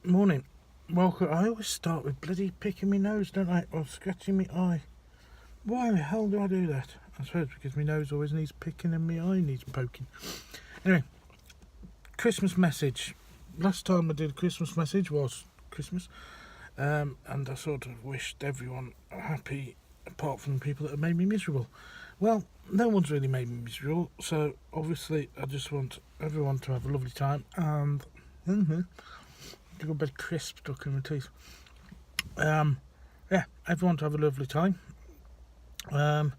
Morning. Welcome. I always start with bloody picking my nose, don't I? Or scratching my eye. Why the hell do I do that? I suppose because my nose always needs picking and my eye needs poking. Anyway, Christmas message. Last time I did a Christmas message was Christmas. And I sort of wished everyone happy, apart from the people that have made me miserable. Well, no one's really made me miserable, so obviously I just want everyone to have a lovely time and got a bit of crisp stuck in my teeth. Yeah, everyone to have a lovely time. I've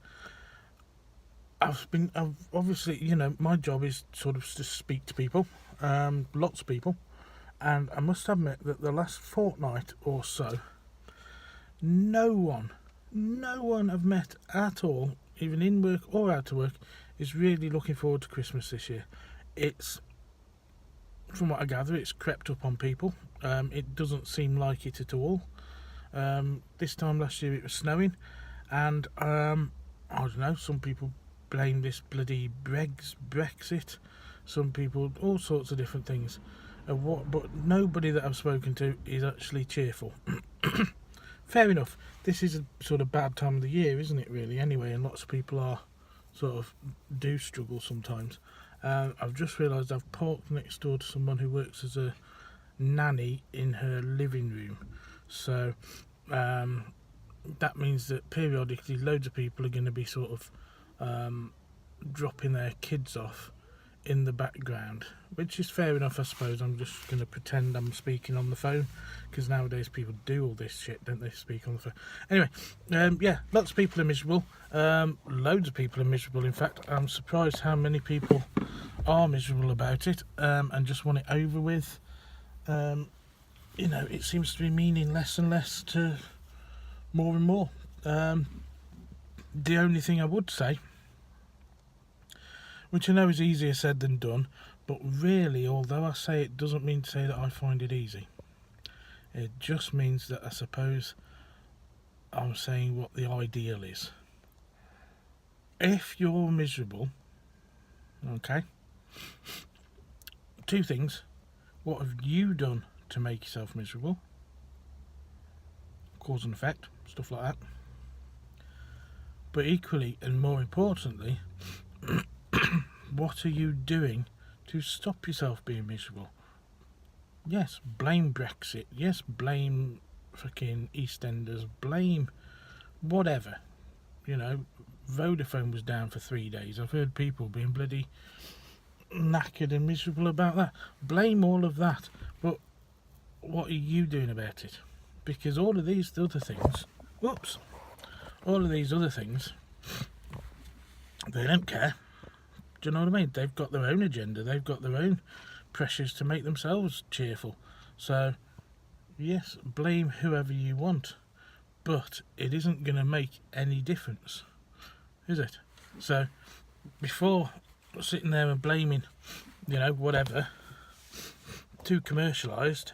obviously, my job is sort of to speak to people, lots of people, and I must admit that the last fortnight or so, no one I've met at all, even in work or out of work, is really looking forward to Christmas this year. It's, from what I gather, it's crept up on people. It doesn't seem like it at all. This time last year it was snowing, and I don't know, some people blame this bloody Brexit, some people, all sorts of different things. But nobody that I've spoken to is actually cheerful. Fair enough, this is a sort of bad time of the year, isn't it, really, anyway, and lots of people do struggle sometimes. I've just realised I've parked next door to someone who works as a nanny in her living room, so that means that periodically loads of people are going to be sort of dropping their kids off in the background, which is fair enough, I suppose. I'm just going to pretend I'm speaking on the phone, because nowadays people do all this shit, don't they, speak on the phone. Anyway, yeah, lots of people are miserable. Loads of people are miserable, in fact. I'm surprised how many people are miserable about it, and just want it over with. It seems to be meaning less and less to more and more. The only thing I would say, which I know is easier said than done, but really, although I say it, doesn't mean to say that I find it easy. It just means that I suppose I'm saying what the ideal is. If you're miserable, okay, two things. What have you done to make yourself miserable? Cause and effect, stuff like that. But equally and more importantly, what are you doing to stop yourself being miserable? Yes, blame Brexit. Yes, blame fucking EastEnders. Blame whatever. Vodafone was down for 3 days. I've heard people being bloody knackered and miserable about that. Blame all of that. But what are you doing about it? Because all of these other things, they don't care. Do you know what I mean? They've got their own agenda. They've got their own pressures to make themselves cheerful. So, yes, blame whoever you want, but it isn't going to make any difference, is it? So, before sitting there and blaming, whatever, too commercialised,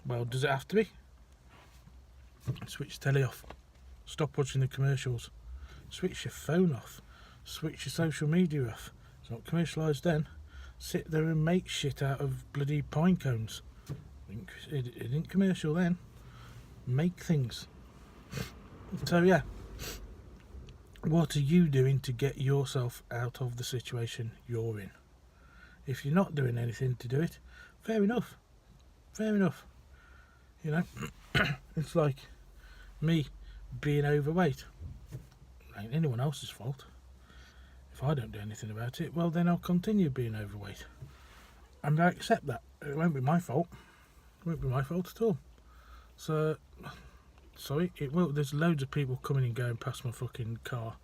well, does it have to be? Switch the telly off. Stop watching the commercials. Switch your phone off. Switch your social media off. It's not commercialised then. Sit there and make shit out of bloody pine cones. It isn't commercial then. Make things. So yeah, what are you doing to get yourself out of the situation you're in? If you're not doing anything to do it, fair enough. It's like me being overweight. It ain't anyone else's fault. If I don't do anything about it, well, then I'll continue being overweight. And I accept that. It won't be my fault. It won't be my fault at all. So, sorry, it will. There's loads of people coming and going past my fucking car,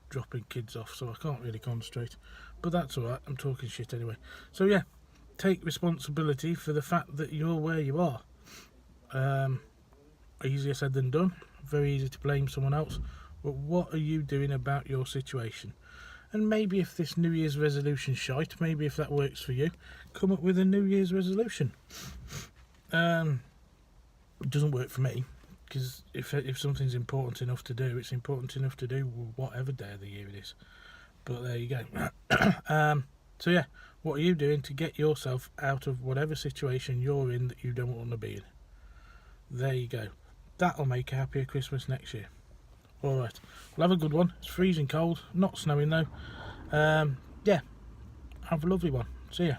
dropping kids off, so I can't really concentrate. But that's alright, I'm talking shit anyway. So yeah, take responsibility for the fact that you're where you are. Easier said than done. Very easy to blame someone else. But what are you doing about your situation? And maybe if this New Year's resolution shite, maybe if that works for you, come up with a New Year's resolution. It doesn't work for me, because if something's important enough to do, it's important enough to do whatever day of the year it is. But there you go. So yeah, what are you doing to get yourself out of whatever situation you're in that you don't want to be in? There you go. That'll make a happier Christmas next year. Alright, well, have a good one. It's freezing cold, not snowing though. Yeah, have a lovely one. See ya.